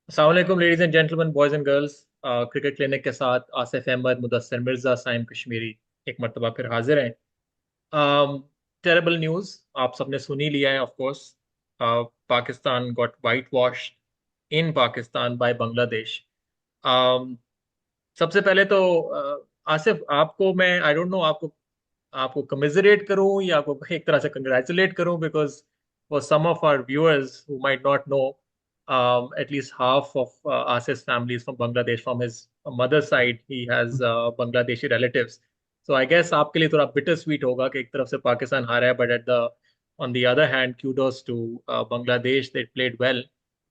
अस्सलाम वालेकुम ladies and gentleman boys and girls. Cricket clinic के साथ आसिफ अहमद, मुदस्सिर मिर्जा, साइम कश्मीरी एक मरतबा फिर हाजिर हैं। टेरेबल न्यूज़ आप सबने सुन ही लिया है of course. Pakistan got whitewash in Pakistan by Bangladesh. सबसे पहले तो आसिफ, आपको मैं आई डोंट नो, आपको आपको कमिजरेट करूं या आपको एक तरह से कंग्रेचुलेट करूं, because for some of our viewers who might not know, at least half of Asif's family is from Bangladesh. From his mother's side, he has Bangladeshi relatives. So I guess आपके लिए थोड़ा bitter sweet होगा कि एक तरफ से पाकिस्तान हारा है, but at the on the other hand, kudos to Bangladesh. They played well,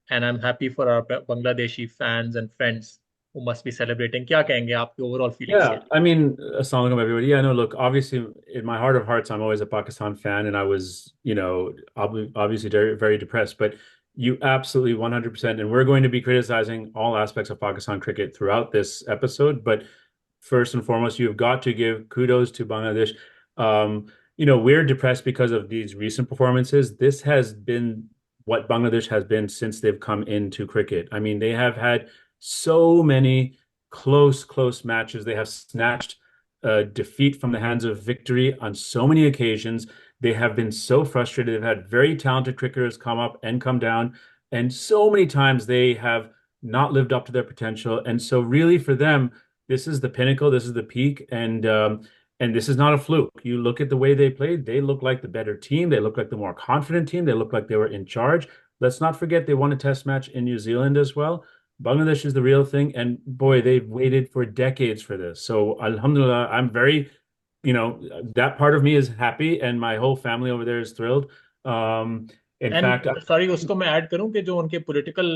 and I'm happy for our Bangladeshi fans and friends who must be celebrating. क्या कहेंगे आपकी overall feelings के Yeah, लिए? I mean, assalamu alaikum, everybody. Yeah, no, look, obviously, in my heart of hearts, I'm always a Pakistan fan, and I was, obviously very, very depressed. But you absolutely 100%, and we're going to be criticizing all aspects of Pakistan cricket throughout this episode. But first and foremost, you've got to give kudos to Bangladesh. We're depressed because of these recent performances. This has been what Bangladesh has been since they've come into cricket. I mean, they have had so many close matches. They have snatched defeat from the hands of victory on so many occasions. They have been so frustrated. They've had very talented cricketers come up and come down, and so many times they have not lived up to their potential. And so, really, for them, this is the pinnacle. This is the peak, and this is not a fluke. You look at the way they played; they look like the better team. They look like the more confident team. They look like they were in charge. Let's not forget they won a test match in New Zealand as well. Bangladesh is the real thing, and boy, they've waited for decades for this. So, Alhamdulillah, I'm very, that part of me is happy, and my whole family over there is thrilled. In fact, and sorry, उसको मैं add करूं कि जो उनके political,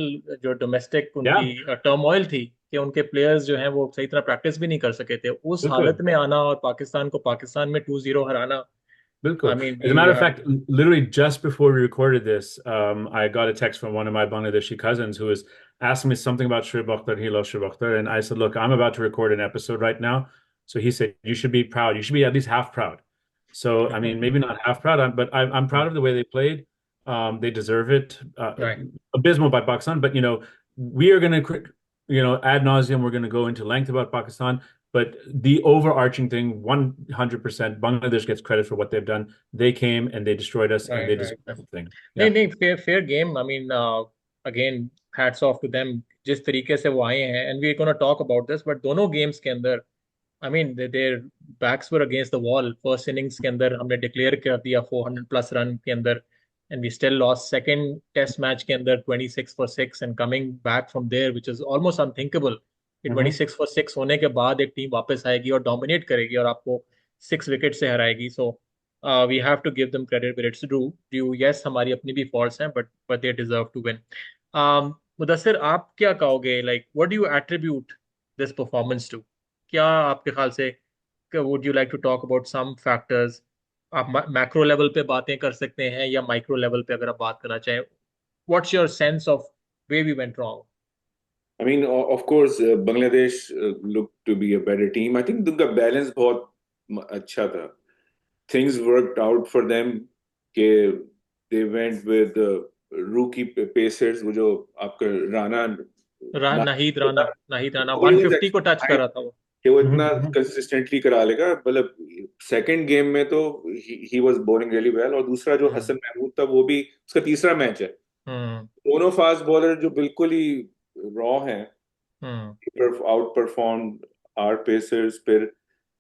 जो domestic उनकी yeah, turmoil थी, कि उनके प्लेयर्स जो हैं वो सही तरह प्रैक्टिस भी नहीं कर सके थे, उस हालत bilkul. में आना और पाकिस्तान को पाकिस्तान में 2-0 हराना। आई Bilkul. Mean As a you matter of have fact, literally just before we recorded this, I got a text from one of my Bangladeshi cousins who was asking me something about Sri Bakhtar. He loves Sri Bakhtar. And I said, look, I'm about to record an episode right now. So he said, you should be proud. You should be at least half proud. So, I mean, maybe not half proud, but I'm proud of the way they played. They deserve it. Right. Abysmal by Pakistan. But, we are going to, ad nauseum, we're going to go into length about Pakistan. But the overarching thing, 100%, Bangladesh gets credit for what they've done. They came and they destroyed us and they right deserve right. everything. नहीं Yeah. नहीं, fair fair game. I mean again, hats off to them जिस तरीके से वो आए हैं, and we gonna talk about this, but दोनों games के अंदर I mean their backs were against the wall. First innings के अंदर हमने डिक्लेयर कर दिया 400 प्लस रन के अंदर, and we still lost. Second test match के अंदर 26 for 6, and coming back from there which is almost unthinkable कि hmm 26 फॉर 6 होने के बाद एक टीम वापस आएगी और डोमिनेट करेगी और आपको 6 विकेट से हराएगी। So we have to give them credit where it's due. Yes, हमारी अपनी भी फॉल्ट्स हैं, but they deserve to win. Mudassir, आप क्या कहोगे? Like what do you attribute this performance to? क्या आपके ख्याल से, would you like to talk about some factors? आप मैक्रो लेवल पे बातें कर सकते हैं या माइक्रो लेवल पे अगर आप बात करना चाहें, what's your sense of way we went wrong? I mean, of course, Bangladesh looked to be a better team. I think उनका बैलेंस बहुत अच्छा था. Things worked out for them कि they went with rookie pacers, वो जो आपका राणा ना Nahid Rana nobody was 150 को टच कर expecting रहा था वो। कि वो इतना hmm कंसिस्टेंटली करा लेगा. मतलब सेकंड गेम में तो he was bowling really well, और दूसरा जो हम्म। हसन महमूद था वो भी उसका तीसरा मैच है. हम्म। दोनों फास्ट बॉलर जो बिल्कुल ही रॉ हैं, hmm. Out perform our pacers. फिर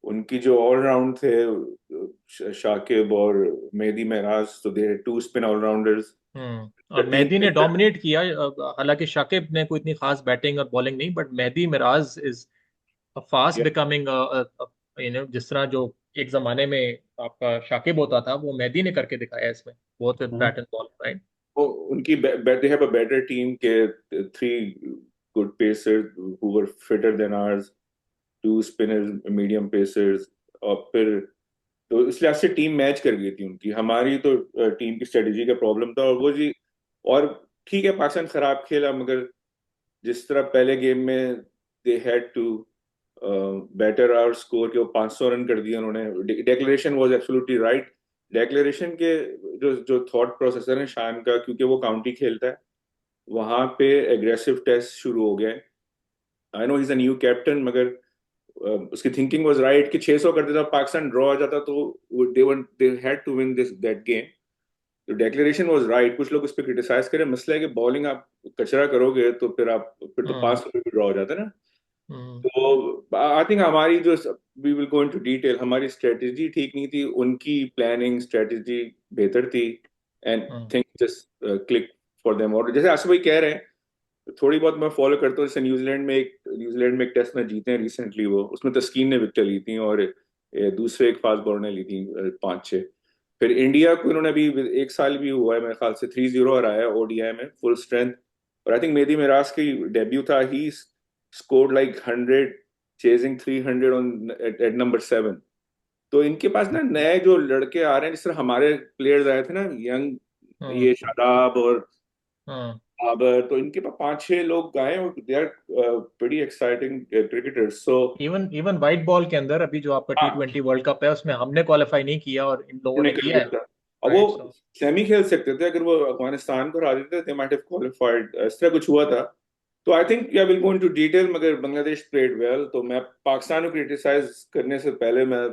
उनकी जो ऑलराउंड थे, शाकिब और मेहदी महराज, तो दे टू स्पिन ऑलराउंडर्स. और टीम मेहदी ने डोमिनेट किया। हालांकि शाकिब ने कोई इतनी खास बैटिंग और बॉलिंग नहीं, but Mehidy Miraz is fast becoming, जिस तरह जो एक जमाने में आपका शाकिब होता था, वो मेहदी ने करके दिखाया इसमें, both with bat and ball, right. उनकी they have a better team के three good pacers who were fitter than ours, two spinners, medium pacers. और फिर तो इसलिए से टीम मैच कर गई थी उनकी. हमारी तो टीम की स्ट्रेटेजी का प्रॉब्लम था, और वो जी. और ठीक है, पाकिस्तान खराब खेला, मगर जिस तरह पहले गेम में they had to better our score के वो 500 रन कर दिए उन्होंने. Declaration was absolutely right. Declaration के जो जो थॉट प्रोसेसर है शान का, क्योंकि वो काउंटी खेलता है, वहां पे एग्रेसिव टेस्ट शुरू हो गए। I know he is a new captain, मगर उसकी थिंकिंग वाज राइट कि 600 कर देता, पाकिस्तान ड्रॉ आ जाता तो they had to win this that game. तो डेक्लेरेशन वाज राइट। कुछ लोग उस पर क्रिटिसाइज करें, मसला है कि बॉलिंग आप कचरा करोगे तो फिर तो हम्म 500 भी ड्रॉ हो जाता है ना। हम्म तो आई थिंक हमारी जो, we will go into detail, हमारी स्ट्रेटजी ठीक नहीं थी, उनकी प्लानिंग स्ट्रेटजी बेहतर थी, and hmm think just click for them. और जैसे आसिफ भाई कह रहे हैं, थोड़ी बहुत मैं फॉलो करता हूँ। जैसे न्यूजीलैंड में एक टेस्ट मैच जीते हैं रिसेंटली, वो उसमें तस्कीन ने विकेट ली थी, और दूसरे एक फास्ट बॉलर ने ली थी 5-6। फिर इंडिया को इन्होंने अभी 1 साल भी हुआ है मेरे ख्याल से 3-0 हराया ओडीआई में फुल स्ट्रेंथ। और आई थिंक मेहदी मिराज की डेब्यू था, he scored like 100, chasing 300 on at number 7। तो इनके पास ना नए जो लड़के आ रहे हैं, जिस तरह हमारे प्लेयर्स आए थे ना यंग, हम्म ये शादाब और हम्म अब, तो इनके पास 5-6 लोग गए, और they are pretty exciting cricketers. So even even white ball के अंदर अभी जो आपका T20 वर्ल्ड कप है उसमें हमने क्वालिफाई नहीं किया और इन लोगों ने निकल किया गया है। था। अब वो राइट सो सेमी खेल सकते थे अगर वो अफगानिस्तान को हरा देते, दे माइट हैव क्वालिफाइड, इस तरह कुछ हुआ था। तो आई थिंक या विल गो इनटू डिटेल, मगर बांग्लादेश प्लेड वेल। तो मैं पाकिस्तान को क्रिटिसाइज करने से पहले मैं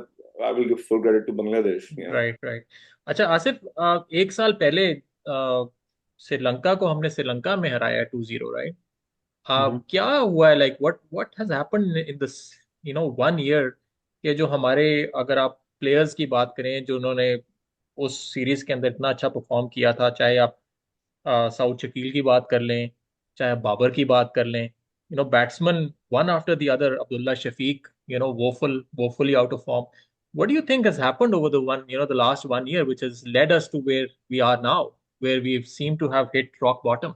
I will give full credit to Bangladesh. Right right. अच्छा आसिफ, एक साल पहले श्रीलंका को हमने श्रीलंका में हराया 2-0, राइट? Mhm. क्या हुआ है, like what has happened in this 1 year? ये जो हमारे, अगर आप प्लेयर्स की बात करें जो उन्होंने उस सीरीज के अंदर इतना अच्छा परफॉर्म किया था, चाहे आप साउथ शकील की बात कर लें, चाहे बाबर की बात कर लें, batsman one after the other, Abdullah Shafique, woefully out of form. What do you think has happened over the last 1 year, which has led us to where we are now, where we seem to have hit rock bottom?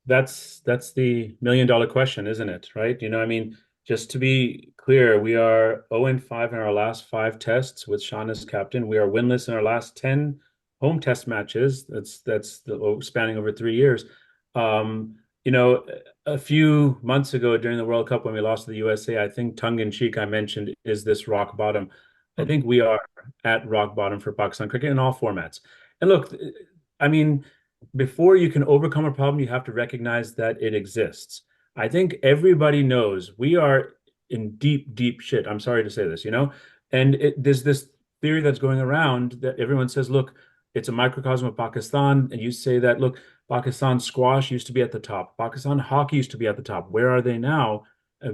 That's the million-dollar question, isn't it? Right? I mean, just to be clear, we are 0-5 in our last five tests with Sean as captain. We are winless in our last 10 home test matches. Spanning over 3 years. Um, a few months ago during the World Cup when we lost to the USA, I think tongue in cheek I mentioned, is this rock bottom? I Hmm. think we are at rock bottom for Pakistan cricket in all formats. And look, I mean, before you can overcome a problem, you have to recognize that it exists. I think everybody knows we are in deep, deep shit. I'm sorry to say this, and there's this theory that's going around that everyone says, look, it's a microcosm of Pakistan. And you say that, look, Pakistan squash used to be at the top. Pakistan hockey used to be at the top. Where are they now?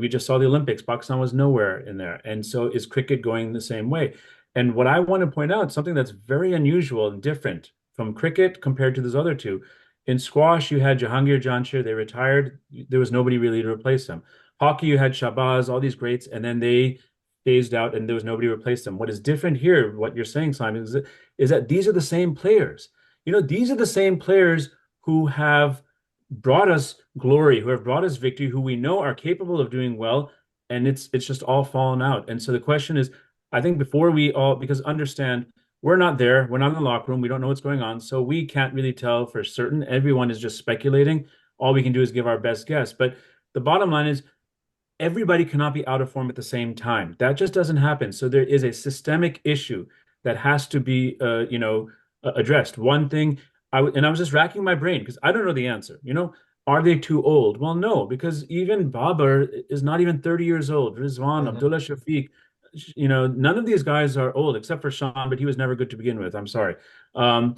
We just saw the Olympics. Pakistan was nowhere in there. And so is cricket going the same way? And what I want to point out, something that's very unusual and different from cricket compared to those other two. In squash, you had Jahangir Janshir, they retired. There was nobody really to replace them. Hockey, you had Shabazz, all these greats, and then they phased out and there was nobody to replace them. What is different here, what you're saying, Simon, is that these are the same players. These are the same players who have brought us glory, who have brought us victory, who we know are capable of doing well, and it's just all fallen out. And so the question is, I think before we all, because understand, we're not there, we're not in the locker room, we don't know what's going on, so we can't really tell for certain. Everyone is just speculating. All we can do is give our best guess. But the bottom line is everybody cannot be out of form at the same time. That just doesn't happen. So there is a systemic issue that has to be, addressed. One thing, and I was just racking my brain because I don't know the answer. Are they too old? Well, no, because even Babar is not even 30 years old. Rizwan, Mhm. Abdullah Shafiq, none of these guys are old except for Sean, but he was never good to begin with. I'm sorry. Um,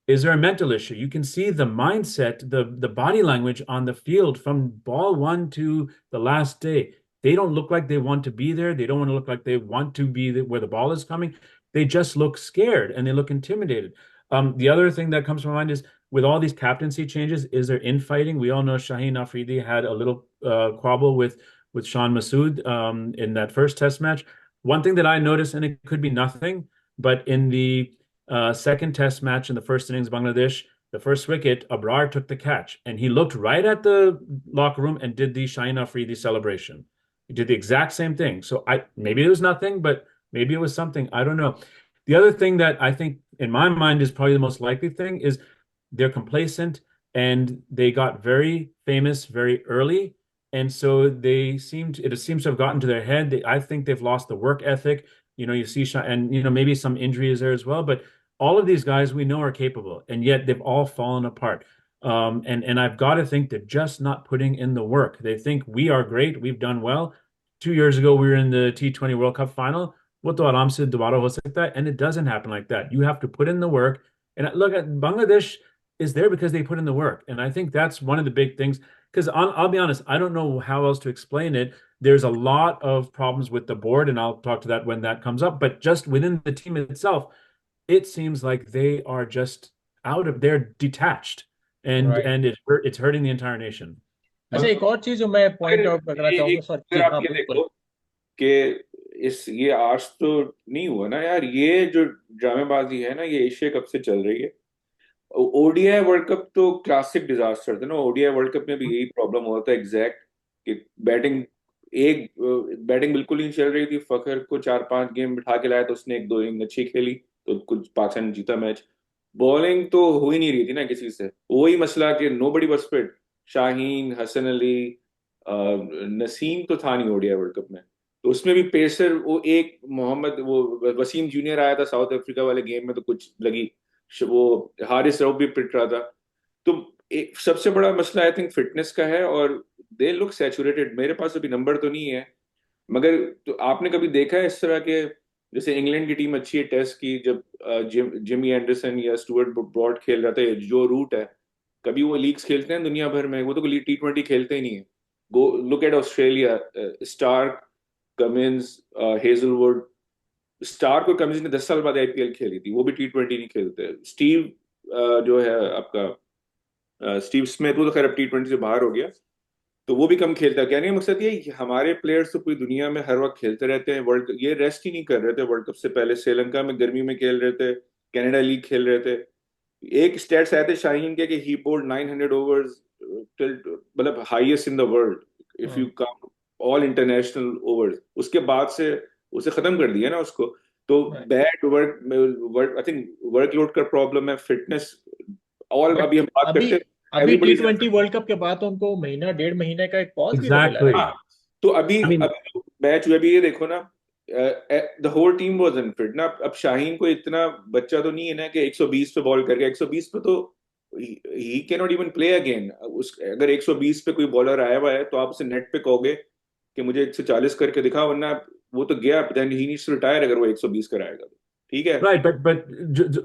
is there a mental issue? You can see the mindset, the body language on the field from ball one to the last day. They don't look like they want to be there. They don't want to look like they want to be where the ball is coming. They just look scared and they look intimidated. The other thing that comes to my mind is with all these captaincy changes, is there infighting? We all know Shaheen Afridi had a little quabble with Sean Masood in that first test match. One thing that I noticed, and it could be nothing, but in the second test match in the first innings, Bangladesh, the first wicket, Abrar took the catch and he looked right at the locker room and did the Shaheen Afridi celebration. He did the exact same thing. So maybe it was nothing, but maybe it was something. I don't know. The other thing that I think in my mind is probably the most likely thing is they're complacent and they got very famous very early. And so it seems to have gotten to their head. I think they've lost the work ethic. You see, and maybe some injuries there as well. But all of these guys we know are capable, and yet they've all fallen apart. And I've got to think they're just not putting in the work. They think we are great, we've done well. 2 years ago, we were in the T20 World Cup final. वो तो आराम से दोबारा हो सकता है, and it doesn't happen like that. You have to put in the work. And look, at Bangladesh is there because they put in the work, and I think that's one of the big things. Because I'll be honest, I don't know how else to explain it. There's a lot of problems with the board, and I'll talk to that when that comes up. But just within the team itself, it seems like they are just they're detached, and right. and it's hurting the entire nation. अच्छा, एक और चीज जो मैं point out करना चाहूंगा sir अगर जी, आप हाँ ये बिल्कुल। देखो कि ये आज तो नहीं हुआ ना यार, ये जो ड्रामेबाजी है ना, ये एशिया कप से चल रही है। ओडीआई वर्ल्ड कप तो क्लासिक डिजास्टर था ना। ओडीआई वर्ल्ड कप में भी यही प्रॉब्लम हुआ था एग्जैक्ट, कि एक बैटिंग बिल्कुल नहीं चल रही थी। फखर को 4-5 गेम बिठा के लाया तो उसने 1-2 इनिंग अच्छी खेली, तो कुछ पाकिस्तान ने जीता मैच। बॉलिंग तो हो ही नहीं रही थी ना किसी से। वही मसला कि nobody was fit. Shaheen, Hasan Ali, Naseem तो था नहीं ओडीआई वर्ल्ड कप में। तो उसमें भी पेसर वो एक मोहम्मद, वो वसीम जूनियर आया था साउथ अफ्रीका वाले गेम में, तो कुछ लगी। वो हारिस रऊफ भी पिट रहा था। तो एक सबसे बड़ा मसला आई थिंक फिटनेस का है, और दे लुक सैचुरेटेड। मेरे पास अभी नंबर तो नहीं है, मगर तो आपने कभी देखा है इस तरह के, जैसे इंग्लैंड की टीम अच्छी है टेस्ट की, जब जिमी एंडरसन या स्टुअर्ट ब्रॉड खेल रहा था, जो रूट है, कभी वो लीग्स खेलते हैं दुनिया भर में? वो तो T20 खेलते ही नहीं है। Go look at Australia, Starc, Cummins, Hazlewood. Starc और कमिंस ने 10 साल बाद आईपीएल खेली थी, वो भी T20 नहीं खेलते। स्टीव जो है आपका, स्टीव स्मिथ, वो तो खैर अब T20 से बाहर हो गया, तो वो भी कम खेलता है। कहने का मकसद ये है कि हमारे प्लेयर्स तो पूरी दुनिया में हर वक्त खेलते रहते हैं। ये रेस्ट ही नहीं कर रहे थे वर्ल्ड कप से पहले। श्रीलंका में गर्मी में खेल रहे थे, कनाडा लीग खेल रहे थे। एक स्टेट्स आए थे शाहीन के कि ही बोल्ड 900 ओवर्स टिल, मतलब highest in the world if you count all international overs. उसके बाद से उसे खत्म कर दिया ना उसको। तो bad work work I think workload का प्रॉब्लम है, फिटनेस। ऑल बट अभी हम बात अभी करते हैं, अभी एवरीबॉडी। T20 वर्ल्ड कप के बाद तो उनको महीना 1.5 महीने का एक पॉज भी तो मिला, Exactly. राइट? हाँ, तो अभी I mean, अभी जो मैच हुआ, अभी ये देखो ना, the whole team was unfit ना। अब शाहीन को इतना बच्चा तो नहीं है ना कि 120 पे बॉल करके, 120 पे तो he can not even play again. उस अगर 120 पे कोई बॉलर आया हुआ है तो आप उसे नेट पे कहोगे कि मुझे 140 करके दिखा, वरना वो तो गया। Then he needs to retire अगर वो 120 कराएगा तो। ठीक है। right, but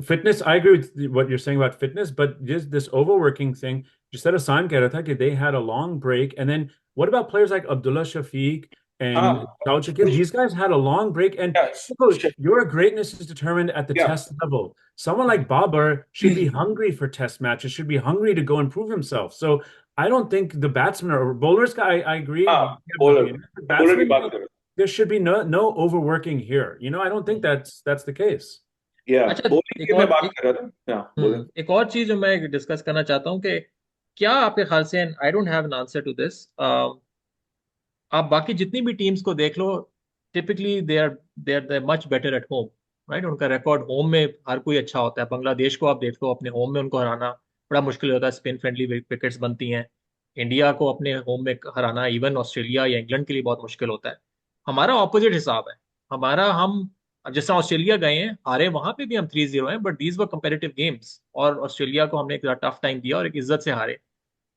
fitness, I agree with what you're saying about fitness, but just this overworking thing, just said Hassan keh raha tha कि they had a long break, and then what about players like Abdullah Shafiq and हाँ, Shahid Shakir? These guys had a long break, and look, your greatness is determined at the या test level. Someone like Babar should be hungry for test matches, should be hungry to go and prove himself. So I don't think the batsmen or bowlers guy, I agree. हाँ, bowler But bowler की batsmen, बात करो। there should be no overworking here. I don't think that's the case. या अच्छा, bowling एक की मैं और बात कर रहा था। हाँ, बोले। एक और चीज जो मैं डिस्कस करना चाहता हूँ कि क्या आपके ख्याल से, I don't have an answer to this, आप बाकी जितनी भी टीम्स को देख लो, typically they are much better at home, right? उनका रिकॉर्ड होम में हर कोई अच्छा होता है। बांग्लादेश को आप देख लो, अपने होम में उनको हराना बड़ा मुश्किल होता है, स्पिन फ्रेंडली विकेट्स बनती हैं। इंडिया को अपने होम में हराना इवन ऑस्ट्रेलिया या इंग्लैंड के लिए बहुत मुश्किल होता है। हमारा ऑपोजिट हिसाब है। हमारा हम अब जैसा ऑस्ट्रेलिया गए हैं, हारे वहां पे भी हम 3-0 हैं, but these were comparative games, और ऑस्ट्रेलिया को हमने एक टफ टाइम दिया और एक इज्जत से हारे।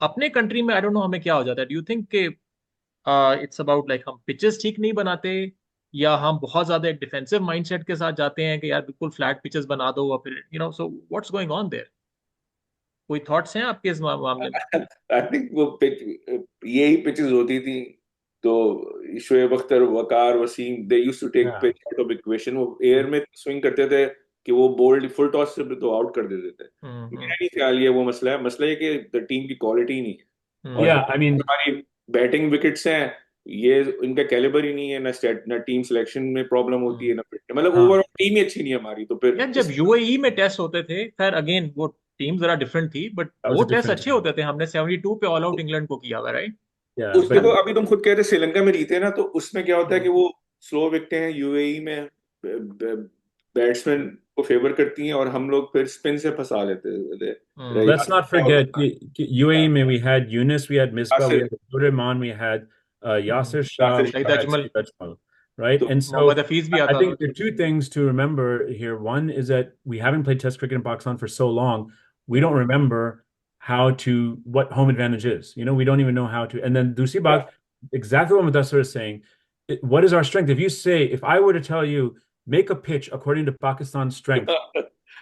अपने कंट्री में आई डोंट नो हमें क्या हो जाता है। डू यू थिंक कि इट्स अबाउट लाइक हम पिचेस ठीक नहीं बनाते, या हम बहुत ज्यादा एक डिफेंसिव माइंडसेट के साथ जाते हैं कि यार बिल्कुल फ्लैट पिचेस बना दो, और फिर so what's going on there? कोई थॉट्स हैं आपके इस मामले में? आई थिंक वो पिच, यही पिचेस होती थी तो Shoaib Akhtar, Waqar, Wasim, they used to take Yeah. Pitch out of equation. वो एयर में स्विंग करते थे कि वो बोल्ड फुल टॉस से तो आउट कर देते थे। मेरा नहीं ख्याल ये वो मसला है। मसला ये कि द टीम की क्वालिटी ही नहीं है, और Yeah, I mean, हमारी बैटिंग विकेट्स हैं, ये इनका कैलिबर ही नहीं है। ना टीम सिलेक्शन में प्रॉब्लम होती है, ना मतलब हाँ, ओवरऑल टीम ही अच्छी नहीं है हमारी। तो फिर यार जब यूएई में टेस्ट होते थे, खैर अगेन वो टीम जरा डिफरेंट थी, बट that was वो a टेस्ट different अच्छे time. होते थे। हमने 72 पे ऑल आउट इंग्लैंड को किया हुआ, राइट? Yeah, उस but देखो, अभी तुम खुद कहते श्रीलंका में जीते ना, तो उसमें क्या होता है कि हम्म। वो स्लो विकेटें हैं, यूएई में बैट्समैन को फेवर करती हैं, और हम लोग फिर स्पिन से फंसा लेते थे। let's not forget UAE में we had Yunus, we had Misbah, we Yasir, had Abdur Rahman, we had Yasir Shah, Yasir we Saeed Shah. had Ajmal, Saeed Ajmal, right? तो And so मोहम्मद हफीज भी I आता था। think there are two things to remember here. One is that we haven't played Test cricket in Pakistan for so long, we don't hmm. remember what home advantage is. We don't even know how to. And then दूसरी बात, exactly what Mudassir is saying, what is our strength? If I were to tell you, make a pitch according to Pakistan's strength,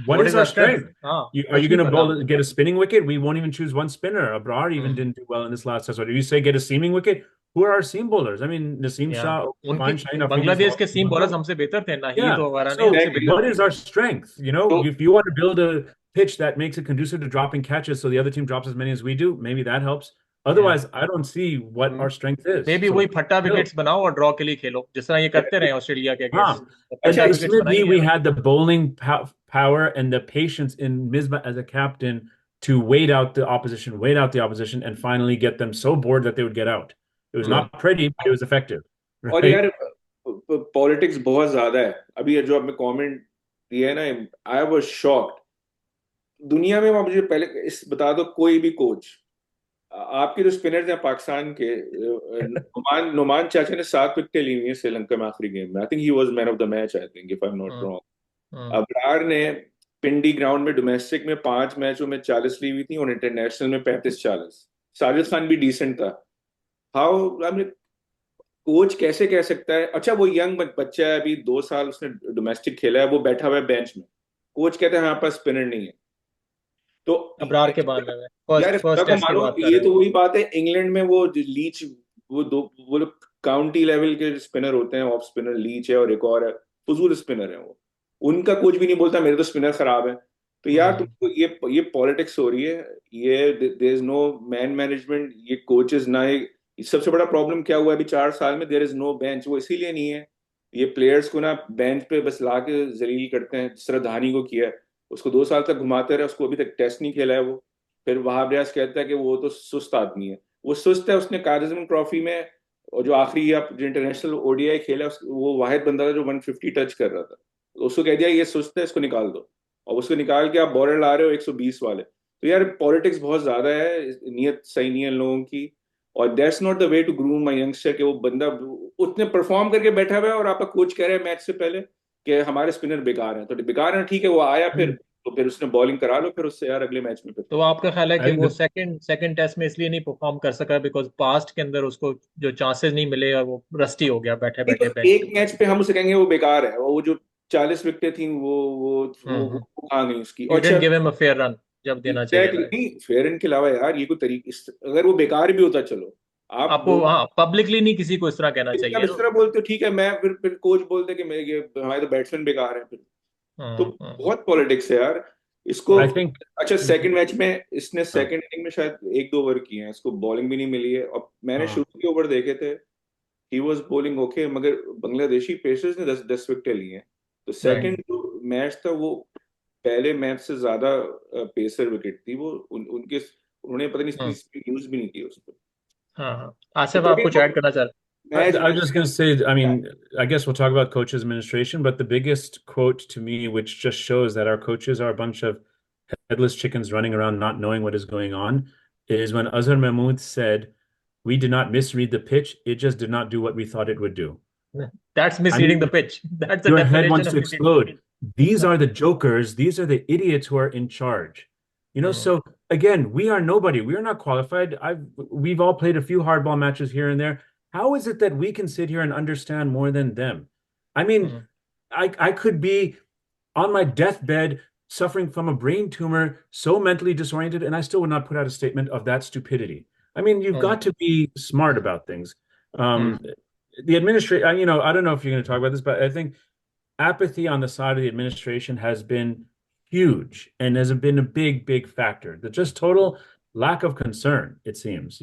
what What is is our our strength? strength? हाँ, Are you कुछ नहीं going पता. to get a spinning wicket? We won't even choose one spinner. Abrar even hmm. didn't do well in this last test. If you say get a seaming wicket, who are our seam bowlers? I mean, Naseem या Shah, उनकी Fine Shine, Afridi's Bangladesh के सीम bowlers हमसे बेहतर थे. Nahid yeah. वगैरह ने So हमसे Exactly. what बेहतर is थे. our strength? So If you want to build a pitch that makes it conducive to dropping catches so the other team drops as many as we do, maybe that helps. या Otherwise, I don't see what our strength is. May be So वही फट्टा build. Wickets बनाओ और draw के लिए खेलो, जिस तरह ये करते रहे ऑस्ट्रेलिया के Huh. अगेंस्ट. And फट्टा अच्छा विकेट्स इसमें भी बनाएंगे. we had the bowling power and the patience in Misbah as a captain to wait out the opposition, and finally get them so bored that they would get out. It was hmm. not pretty, but it was effective, और यार right? Politics बहुत ज्यादा है. अभी ये जो आपने comment दिया है ना, आई वाज शॉक्ड. दुनिया में मुझे पहले इस बता दो, कोई भी कोच, आपके जो स्पिनर्स हैं पाकिस्तान के, नुमान नुमान चाचा ने 7 विकेटें ली हुई हैं श्रीलंका में आखिरी गेम में. I think he was man of the match, I think, if I am not hmm. Wrong. Hmm. Abrar ने पिंडी ग्राउंड में डोमेस्टिक में 5 मैचों में 40 ली हुई थी और इंटरनेशनल में 35-40. साजिद खान भी डिसेंट था. हाउ, आई मीन, कोच कैसे कह सकता है? अच्छा, वो यंग बच्चा है, अभी 2 साल उसने डोमेस्टिक खेला है, वो बैठा हुआ है बेंच में, कोच कहते हैं हमारे पास स्पिनर नहीं है. तो अबरार के मामले में यार फर्स्ट खुदा फर्स्ट को टेस्ट की मालूम, बात कर ये रहे हैं. तो वही बात है. इंग्लैंड में वो जो लीच, वो लोग काउंटी लेवल के स्पिनर होते हैं, ऑफ स्पिनर लीच है और एक और है, फजूल स्पिनर है वो. उनका कोच भी नहीं बोलता मेरे तो स्पिनर खराब है. तो यार हम्म. तुमको ये पॉलिटिक्स हो रही है. ये there is no man management. ये कोचेस ना, सबसे बड़ा प्रॉब्लम क्या हुआ है अभी 4 साल में? There is no bench. वो इसीलिए नहीं है. ये प्लेयर्स को ना बेंच पे बस ला के जलील करते हैं, जिस तरह धानी को किया है. उसको 2 साल तक घुमाते रहे, उसको अभी तक टेस्ट नहीं खेला है वो. फिर वहाब रियाज कहता है कि वो तो सुस्त आदमी है. वो सुस्त है. उसने कारिजम ट्रॉफी में और जो आखिरी जो इंटरनेशनल ओडीआई खेला, वो वाहिद बंदा था जो 150 टच कर रहा था. तो उसको कह दिया ये सुस्त है, इसको निकाल दो. और उसको निकाल के आप बॉलर ला रहे हो 120 वाले. तो यार पॉलिटिक्स बहुत ज्यादा है. नीयत सही नहीं है लोगों की. और that's not the way to groom my youngster. कि वो बंदा उतने परफॉर्म करके बैठा हुआ है और आपका कोच कह रहे हैं मैच से पहले कि हमारे स्पिनर बेकार हैं. तो बेकार हैं, ठीक है, वो आया फिर, तो फिर उसने बॉलिंग करा लो फिर उससे यार अगले मैच में फिर. तो आपका ख्याल है I कि think वो the सेकंड सेकंड टेस्ट में इसलिए नहीं परफॉर्म कर सका बिकॉज पास्ट के अंदर उसको जो चांसेस नहीं मिले और वो रस्टी हो गया बैठे नहीं, तो बैठे बेंच के एक ऊपर. मैच पे हम उसे कहेंगे वो बेकार है. वो जो 40 विकेटें थी, वो कहाँ गई उसकी? यू अच्छा, didn't give him a fair run जब देना चाहिए एग्जैक्टली. था. नहीं, फेयर इनके अलावा यार ये कोई तरीके, अगर वो बेकार भी होता, चलो आप आपको बोल, हाँ पब्लिकली नहीं किसी को इस तरह कहना आप चाहिए इस ना. तरह बोलते हो ठीक है. मैं फिर कोच बोलते कि मैं ये हमारे तो बैट्समैन बेकार है फिर. तो हम्म. हम्म. बहुत पॉलिटिक्स है यार इसको. I think अच्छा, सेकंड मैच में इसने हाँ, सेकंड इनिंग में शायद 1-2 ओवर किए हैं, इसको बॉलिंग भी नहीं मिली है. और मैंने हाँ, शुरू के ओवर देखे थे, ही वाज बॉलिंग ओके, मगर बांग्लादेशी पेसर्स ने 10-10 विकेटें ली हैं. तो राइट. सेकंड जो मैच था वो पहले मैच से ज्यादा पेसर विकेट थी वो. उनके उन्होंने पता नहीं इतनी हम्म. स्पीड यूज भी नहीं की उस पर. हाँ हाँ. तो आसिफ आप कभी कुछ वो ऐड करना चाह रहे match I was just going to say, I mean, I guess we'll talk about coaches administration, but the biggest quote to me, which just shows that our coaches are a bunch of headless chickens running around not knowing what is going on, is when Azhar Mahmood said, "We did not misread the pitch. It just did not do what we thought it would do." हैं? That's I misreading the mean, pitch. That's the your head definition wants of to misreading the explode. These are the jokers. These are the idiots who are in charge. Pitch. So again, we are nobody. We are not qualified. We've all played a few hardball matches here and there. How is it that we can sit here and understand more than them? I mean, I could be on my deathbed suffering from a brain tumor, so mentally disoriented, and I still would not put out a statement of that stupidity. I mean, you've got to be smart about things. Um, the administration, I don't know if you're going to talk about this, but I think apathy on the side of the administration has been huge and has been a big, big factor. The just total lack of concern, it seems.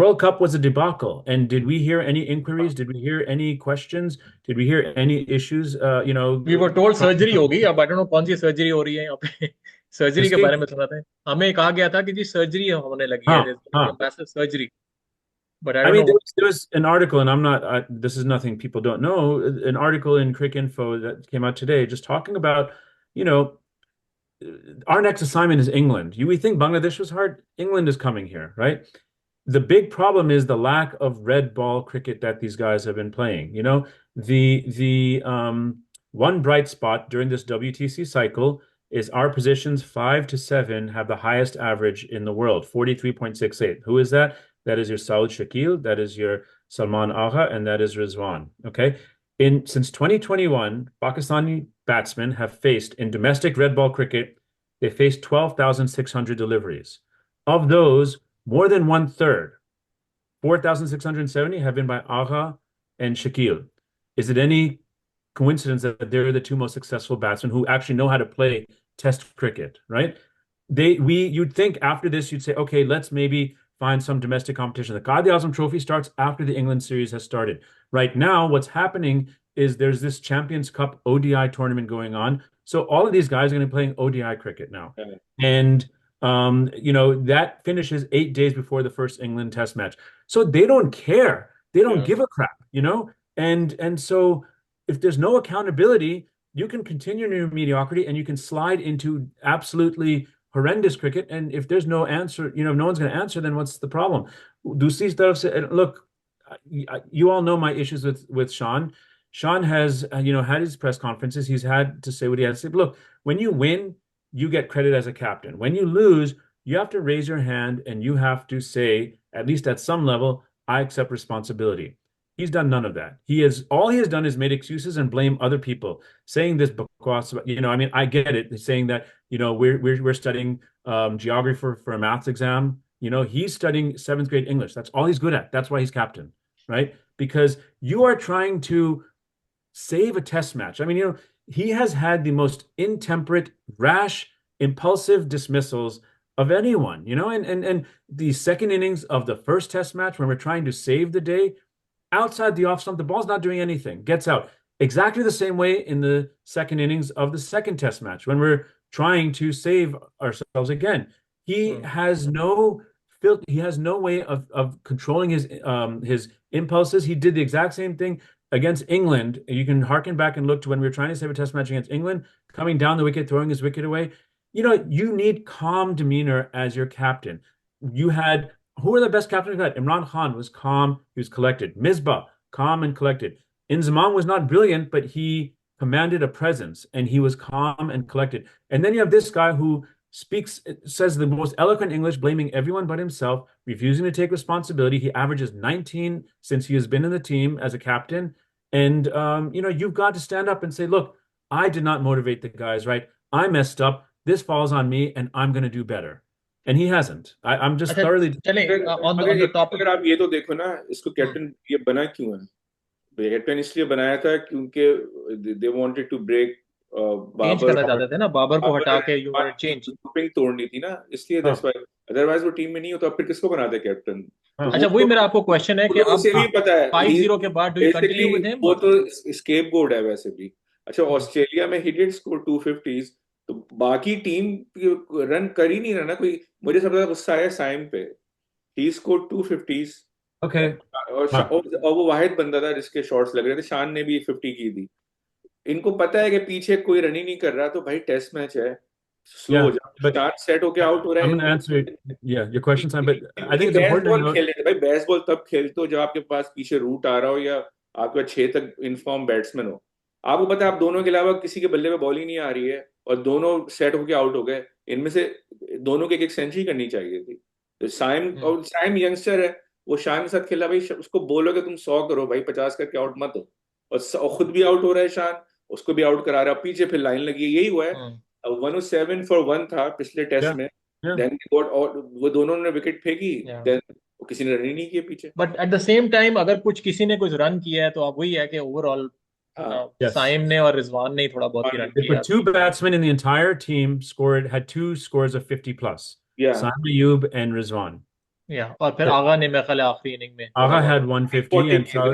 World Cup was a debacle. And did we hear any inquiries? Did we hear any questions? Did we hear any issues? We were told surgery होगी. अब I don't know कौन सी surgery हो रही है यहाँ पे. Surgery के किसकी? बारे में सुना था. हमें कहा गया था कि जी सर्जरी होने लगी है. हाँ, हाँ. Massive surgery. But I I don't mean, नो. there was an article, and this is nothing people don't know, an article in Crick Info that came out today just talking about, you know, our next assignment is England. We think Bangladesh was hard. England is coming here, right? The big problem is the lack of red ball cricket that these guys have been playing. The one bright spot during this WTC cycle is our positions 5 to 7 have the highest average in the world, 43.68. Who is that? That is your Saud Shakil, that is your Salman Agha, and that is Rizwan. Okay. Since 2021, Pakistani batsmen have faced in domestic red ball cricket, they faced 12,600 deliveries. Of those, more than one third, 4,670 have been by Agha and Shakil. Is it any coincidence that they're the two most successful batsmen who actually know how to play test cricket, right? You'd think after this, you'd say, okay, let's maybe find some domestic competition. The Qadi-Azam Trophy starts after the England series has started. Right now, what's happening is there's this Champions Cup ODI tournament going on. So all of these guys are going to be playing ODI cricket now. Yeah. And that finishes 8 days before the first England test match. So they don't care. They don't Yeah. give a crap. And so if there's no accountability, you can continue in your mediocrity and you can slide into absolutely horrendous cricket. And if there's no answer, if no one's going to answer, then what's the problem? Dusri taraf se, look, you all know my issues with Sean. Sean has, had his press conferences. He's had to say what he has to say. But look, when you win, you get credit as a captain. When you lose, you have to raise your hand and you have to say, at least at some level, I accept responsibility. He's done none of that. All he has done is made excuses and blame other people, saying this bakwas. I mean, I get it. He's saying that we're studying geography for a maths exam. He's studying seventh grade English. That's all he's good at. That's why he's captain, right? Because you are trying to save a test match. I mean, he has had the most intemperate, rash, impulsive dismissals of anyone. And the second innings of the first test match when we're trying to save the day. Outside the off stump, the ball's not doing anything. Gets out. Exactly the same way in the second innings of the second test match when we're trying to save ourselves again. He has no way of controlling his impulses. He did the exact same thing against England. You can harken back and look to when we were trying to save a test match against England, coming down the wicket, throwing his wicket away. You need calm demeanor as your captain. Who are the best captains we've had? Imran Khan was calm, he was collected. Misbah, calm and collected. Inzamam was not brilliant, but he commanded a presence and he was calm and collected. And then you have this guy who says the most eloquent English, blaming everyone but himself, refusing to take responsibility. He averages 19 since he has been in the team as a captain. And, you've got to stand up and say, look, I did not motivate the guys, right? I messed up. This falls on me and I'm going to do better. And he hasn't. I'm just thoroughly. on the topic. अगर आप ये तो देखो ना, इसको captain ये बना क्यों है? कैप्टन इसलिए बनाया था क्योंकि they wanted to break change करना चाहते थे ना, बाबर को हटा के यू वांट चेंज तोड़नी थी ना, इसलिए that's why. अदरवाइज वो टीम में नहीं होता, फिर किसको बनाते कैप्टन? अच्छा, वही मेरा आपको क्वेश्चन है कि अब उसे भी पता है 5-0 के बाद do you continue with him? वो तो स्केपगोट है वैसे भी. अच्छा, ऑस्ट्रेलिया में ही डिड स्कोर 250s, तो बाकी टीम रन कर ही नहीं रहा ना कोई. मुझे सबसे ज्यादा गुस्सा आया साइम पे. ही स्कोर 250s. ओके. और वो वाहिद बंदा था जिसके शॉट्स लग रहे थे. शान ने भी 50 की थी. इनको पता है कि पीछे कोई रन ही नहीं कर रहा, तो भाई टेस्ट मैच है, स्लो हो जाओ. शान सेट होके आउट हो रहा है. I'm going to answer your question, Sam, but I think it's important to note. खेलने भाई, बेसबॉल तब खेलते हो जब आपके पास पीछे रूट आ रहा हो या आपके पास 6 तक इनफॉर्म बैट्समैन हो. आपको पता है आप दोनों के अलावा किसी के बल्ले पे बॉल ही नहीं आ रही है और दोनों सेट होके आउट हो गए. इनमें से दोनों के एक सेंचुरी करनी चाहिए थी. तो साइम यंगस्टर है, वो शान के साथ खेला. भाई उसको बोलो कि तुम 100 करो भाई, 50 करके आउट मत हो. और खुद भी आउट हो रहा है शान, उसको भी आउट करा रहा है. पीछे फिर लाइन लगी है. यही हुआ है. 107 for 1 था पिछले टेस्ट में. देन वो दोनों ने विकेट फेंकी, देन किसी ने रन ही नहीं किए पीछे. But at the same time अगर किसी ने कुछ रन किया है तो अब वही है कि ओवरऑल साइम ने और रिजवान ने थोड़ा बहुत ही रन किया. But 2 batsmen in the entire team had 2 scores of 50 plus. Saim Ayub and Rizwan. और फिर आगा ने मेरे ख्याल आखिरी इनिंग में Agha had 150 and Saud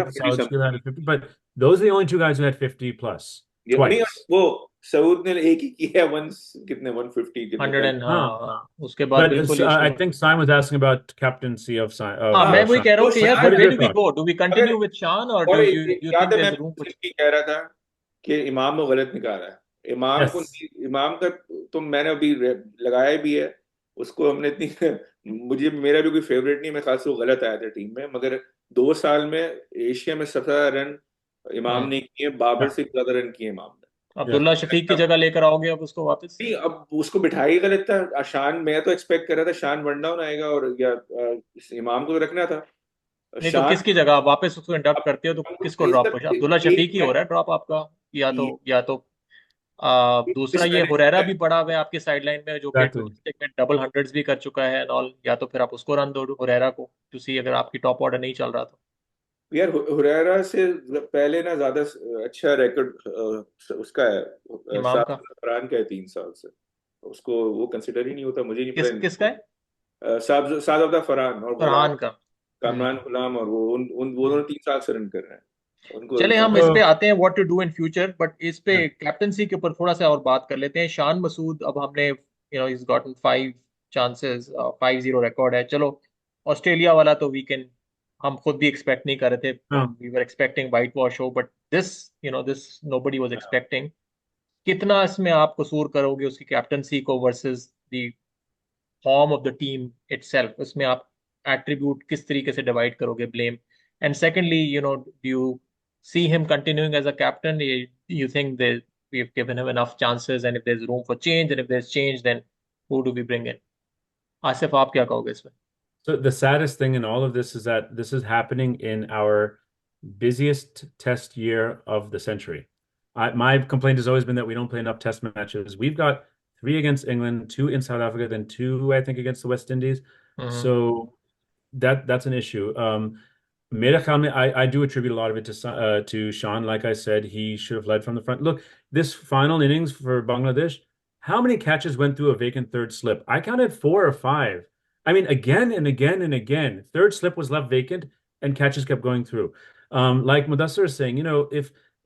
had 50, but those are the only 2 guys who had 50 plus. Twice. वो सऊद ने एक ही किया. कितने 150 100 and उसके बाद बिल्कुल. I think Saim was asking about captaincy of Saim. मैं वही कह रहा हूँ कि यार where do we go? Do we continue with Shan or do you think there's room? कुछ कह रहा था कि इमाम को गलत निकाला है. इमाम का तो मैंने अभी लगाया भी है. उसको हमने मेरा भी कोई फेवरेट नहीं. मैं खास वो गलत आया था टीम में, मगर 2 साल में एशिया में सबसे ज्यादा रन इमाम ने किए. बाबर से ज्यादा रन किए इमाम ने. Yeah. अब्दुल्ला शफीक की जगह लेकर आओगे अब उसको वापस? नहीं, अब उसको बिठाएगा लगता है शान। मैं तो एक्सपेक्ट कर रहा था शान वन डाउन आएगा, और या इमाम को तो रखना था नहीं तो शान। किसकी जगह आप वापस उसको इंडक्ट करते हो तो किसको इस ड्रॉप सब करोगे? अब्दुल्ला शफीक ही हो रहा है ड्रॉप आपका, या तो दूसरा ये हुरैरा भी पड़ा हुआ है आपके साइडलाइन में जो कि Exactly. डोमेस्टिक में डबल हंड्रेड्स भी कर चुका है एंड ऑल, या तो फिर आप उसको रन दो हुरैरा को, टू सी अगर आपकी टॉप ऑर्डर नहीं चल रहा तो। यार हुरैरा से पहले ना ज्यादा अच्छा रिकॉर्ड उसका है, इमाम का? फरहान का है 3 साल से। उसको वो कंसिडर ही नहीं होता, मुझे नहीं किसका है? पता। सादात फरहान और गुलाम, फरहान का? कामरान गुलाम, और वो हम्म। दोनों 3 साल से रन कर रहे हैं उनको। चले हम इस पे आते हैं what to do in future, but इस पे Yeah. कैप्टनसी के ऊपर थोड़ा सा और बात कर लेते हैं। शान मसूद, अब हमने इज गॉटन 5 चांसेस, 5-0 रिकॉर्ड है। चलो ऑस्ट्रेलिया वाला तो वी कैन, हम खुद भी एक्सपेक्ट नहीं कर रहे थे, No. हम we were expecting white हो, but this nobody was expecting. कितना इसमें आप कसूर करोगे उसकी कैप्टनसी को versus the form of the team itself? उसमें आप एट्रीब्यूट किस तरीके से डिवाइड करोगे blame? And secondly, do you see him continuing as a captain? You think that we've given him enough chances, and if there's room for change, and if there's change, then who do we bring in? Asif, आप क्या कहोगे इसमें? So the saddest thing in all of this is that this is happening in our busiest test year of the century. My complaint has always been that we don't play enough test matches. We've got 3 against England, 2 in South Africa, then 2, I think, against the West Indies. Hmm. So that's an issue. मेरे ख्याल में, I do attribute a lot of it to Sean. Like I said, he should have led from the front. Look, this final innings for Bangladesh, how many catches went through a vacant third slip? I counted 4 or 5. I mean, again and again and again, third slip was left vacant and catches kept going through. Like Mudassar is saying,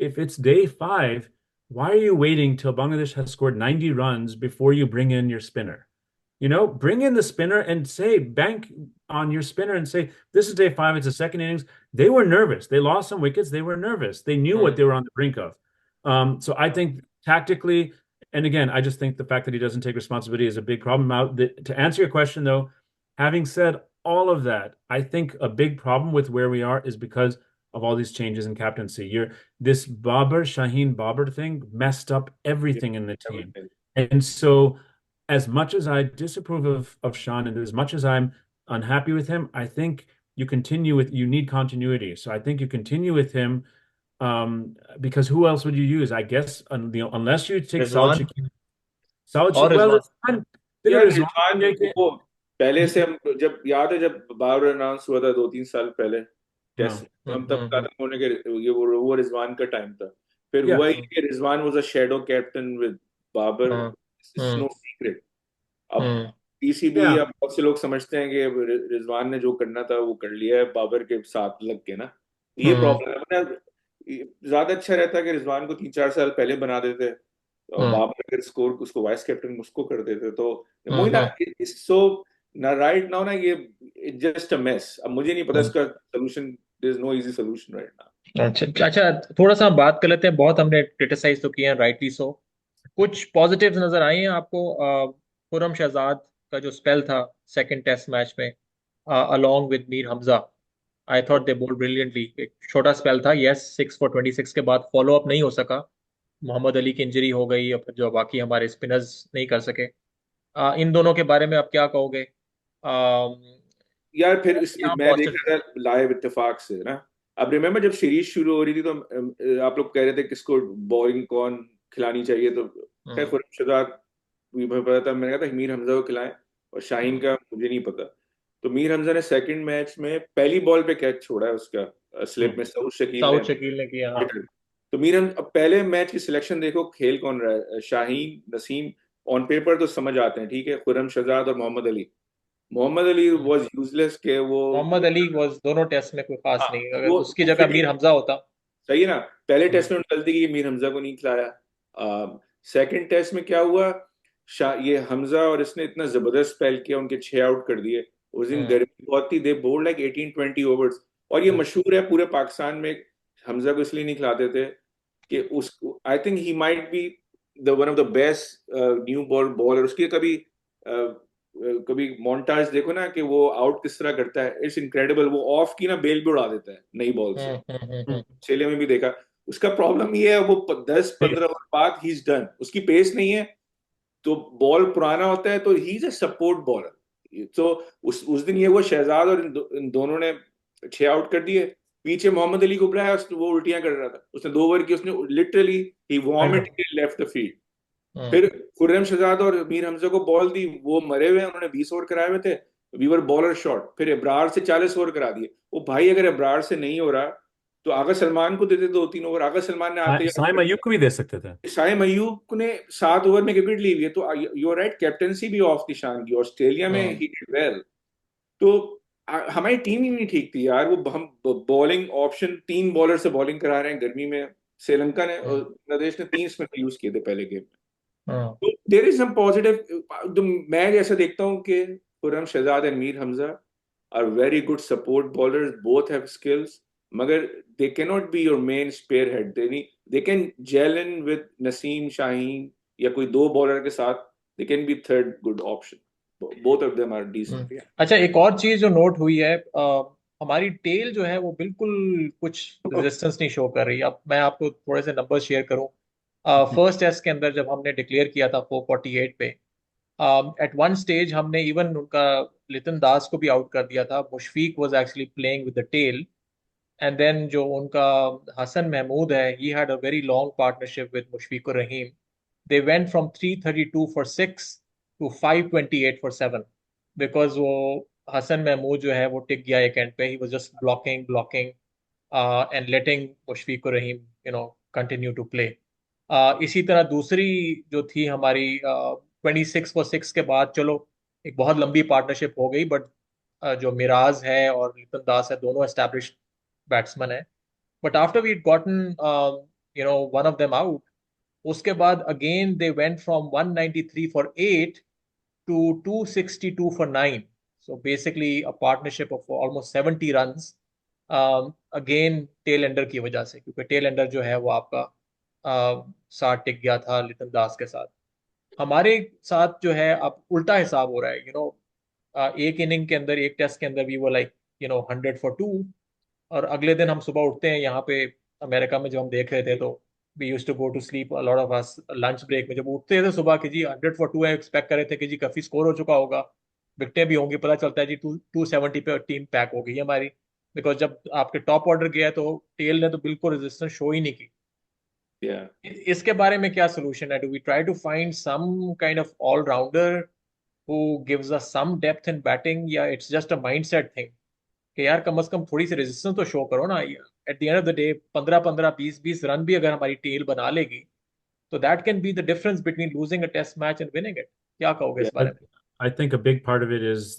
if it's day 5, why are you waiting till Bangladesh has scored 90 runs before you bring in your spinner? Bring in the spinner and say, bank on your spinner and say, this is day 5, it's the second innings. They were nervous. They lost some wickets. They were nervous. They knew what hmm. they were on the brink of. So I think tactically, and again, I just think the fact that he doesn't take responsibility is a big problem. To answer your question, though, having said all of that, I think a big problem with where we are is because of all these changes in captaincy. This Shaheen Babar thing messed up everything in the team. And so as much as I disapprove of Sean and as much as I'm unhappy with him, I think you need continuity. So I think you continue with him, because who else would you use? I guess unless you take Saud Rizwan Shakir. और Well, Rizwan. Rizwan, यार Rizwan, Rizwan वो पहले से, हम जब याद है जब बाबर अनाउंस हुआ था 2-3 साल पहले no, टेस्ट, हम तब खत्म होने के, ये वो रिजवान का टाइम था। फिर yeah, हुआ ही कि Rizwan was a shadow captain with Babar, hmm. It's hmm. No secret. अब हम्म। PCB yeah. या बहुत से लोग समझते हैं कि रिजवान ने जो करना था वो कर लिया है बाबर के साथ लग के ना। ये हम्म। प्रॉब्लम है ना। ज्यादा अच्छा रहता कि रिजवान को 3-4 साल पहले बना देते, और हम्म। बाबर अगर स्कोर उसको वाइस कैप्टन उसको कर देते तो हम्म। मोइना इज सो ना राइट नाउ ना, ये जस्ट अ मेस। अब मुझे नहीं पता हम्म। इसका solution, there is no easy solution right now. अच्छा अच्छा, थोड़ा सा हम बात कर लेते हैं। बहुत हमने क्रिटिसाइज तो किया है, राइटली सो। कुछ पॉजिटिव्स नजर आए हैं आपको? खुरम शहजाद का जो स्पेल था सेकंड टेस्ट मैच में, along with Mir Hamza, I thought they bowled brilliantly. एक छोटा स्पेल था, यस, 6 for 26 के बाद फॉलो अप नहीं हो सका। मोहम्मद अली की इंजरी हो गई, और फिर जो बाकी हमारे स्पिनर्स नहीं कर सके। इन दोनों के बारे में आप क्या कहोगे? यार फिर क्या मैं देख पॉजिटिव? रहा था लाइव इत्तेफाक से ना। अब रिमेम्बर जब सीरीज शुरू हो रही थी तो आप लोग कह रहे थे किसको बॉलिंग कौन खिलानी चाहिए, तो खैर हम्म। खुर्रम शहजाद मुझे पता था, मैंने कहा था मीर हमजा को खिलाएं, और शाहीन हम्म। का मुझे नहीं पता। तो मीर हमजा ने सेकंड मैच में पहली बॉल पे कैच छोड़ा है उसका स्लिप Hmm. में, सऊद शकील ने। साउथ शकील ने किया, हाँ। तो मीर हम अब पहले मैच की सिलेक्शन देखो, खेल कौन रहा है, शाहीन, नसीम। ऑन पेपर तो समझ आते हैं, ठीक है, खुर्रम शहजाद और मोहम्मद अली। मोहम्मद अली हम्म। वाज यूजलेस के मोहम्मद अली वाज दोनों टेस्ट में कोई खास हाँ, नहीं, अगर वो उसकी वो जगह फिट, मीर हमजा होता। सही है ना। पहले हम्म। टेस्ट में उन्होंने गलती की, मीर हमजा को नहीं खिलाया। सेकंड टेस्ट में क्या हुआ, ये हमजा और इसने इतना जबरदस्त स्पेल किया, उनके 6 आउट कर दिए। उस दिन हम्म। गर्मी बहुत थी, दे बोल्ड लाइक 18-20 ओवर्स। और ये हम्म। मशहूर है पूरे पाकिस्तान में, हमजा को इसलिए नहीं खिलाते थे कि उस, आई think he might be the one of the best new ball bowler. उसकी कभी मोन्टाज देखो ना कि वो आउट किस तरह करता है, इट्स इनक्रेडिबल। वो ऑफ की ना बेल भी उड़ा देता है नई बॉल से। हम्म। हम्म। Hmm. ऑस्ट्रेलिया में भी देखा। उसका प्रॉब्लम ये है, वो 10-15 ओवर बाद ही इज डन, उसकी पेस नहीं है, तो बॉल पुराना होता है, तो he is a support bowler. तो उस दिन ये वो शहजाद और इन दोनों ने 6 आउट कर दिए, पीछे मोहम्मद अली को बुलाया, वो उल्टियां कर रहा था, उसने 2 ओवर की, उसने literally he vomit left the field. फिर खुर्रम शहजाद और मीर हमजा को बॉल दी, वो मरे हुए हैं, उन्होंने 20 ओवर कराए हुए थे, वीवर बॉलर शॉट, फिर इब्रार से 40 ओवर करा दिए। वो भाई अगर इब्रार से नहीं हो रहा तो आगा सलमान को देते 2-3 ओवर, आगा सलमान ने आते साइम अयूब को भी दे सकते थे। साइम अयूब ने 7 ओवर में विकेट ली हुई है, तो यू आर राइट, कैप्टनसी भी ऑफ थी शान की, ऑस्ट्रेलिया में ही डिड वेल। तो हमारी टीम ही नहीं ठीक थी यार, वो हम बॉलिंग ऑप्शन 3 बॉलर से बॉलिंग करा रहे हैं गर्मी में, श्रीलंका ने और बांग्लादेश ने 3 स्पिनर यूज किए थे पहले गेम में। तो देर इज सम पॉजिटिव, तो मैं जैसा देखता हूँ कि Khurram Shahzad and Mir Hamza are very good support bowlers, both have skills, मगर they cannot be your main spearhead, they can gel in with Naseem Shaheen या कोई 2 बॉलर के साथ, they can be third good option, both of them are decent, yeah. अच्छा, एक और चीज जो नोट हुई है, हमारी टेल जो है वो बिल्कुल कुछ रेजिस्टेंस नहीं शो कर रही। अब मैं आपको थोड़े से नंबर शेयर करूं। फर्स्ट टेस्ट के अंदर जब हमने डिक्लेयर किया था 448 पे, एट वन स्टेज हमने इवन उनका लितन दास को भी आउट कर दिया था। Mushfiq was actually playing with the tail, and then जो उनका हसन महमूद है, he had a very long partnership with Mushfiq Rahim. They went from 332 for 6 to 528 for 7, because वो हसन महमूद जो है वो टिक गया एक एंड पे, he was just blocking blocking and letting Mushfiq Rahim continue to play. इसी तरह दूसरी जो थी हमारी 26 फॉर 6 के बाद, चलो एक बहुत लंबी पार्टनरशिप हो गई, बट जो मिराज है और लिटन दास है, दोनों एस्टैब्लिश्ड बैट्समैन है। But after we gotten one of them out, उसके बाद again they went from 193 for 8 to 262 for 9. So basically a partnership of almost 70 runs. Again tail ender की वजह से, क्योंकि टेल एंडर जो है वो आपका साथ टिक गया था लिटन दास के साथ। हमारे साथ जो है अब उल्टा हिसाब हो रहा है। एक इनिंग के अंदर, एक टेस्ट के अंदर भी वो लाइक 100 for 2, और अगले दिन हम सुबह उठते हैं यहाँ पे अमेरिका में, जब हम देख रहे थे तो we used to go to sleep a lot of us lunch break में, जब उठते थे सुबह कि जी 100 for 2 है, एक्सपेक्ट कर रहे थे कि जी काफी स्कोर हो चुका होगा, विकटें भी होंगी, पता चलता है जी 270 पे टीम पैक हो गई हमारी। बिकॉज जब आपके टॉप ऑर्डर गया है तो टेल ने तो बिल्कुल रेजिस्टेंस शो ही नहीं की। Yeah. इसके बारे में क्या सोल्यूशन है? Do we try to find some kind of allrounder who gives us some depth in batting, या it's just a mindset thing कि यार कम से कम थोड़ी सी रेजिस्टेंस तो शो करो ना? At the end of the day 15-15, 20-20 run भी अगर हमारी टेल बना लेगी, तो that can be the difference between losing a test match and winning it. क्या कहोगे Yeah, इस बारे में? I think a big part of it is,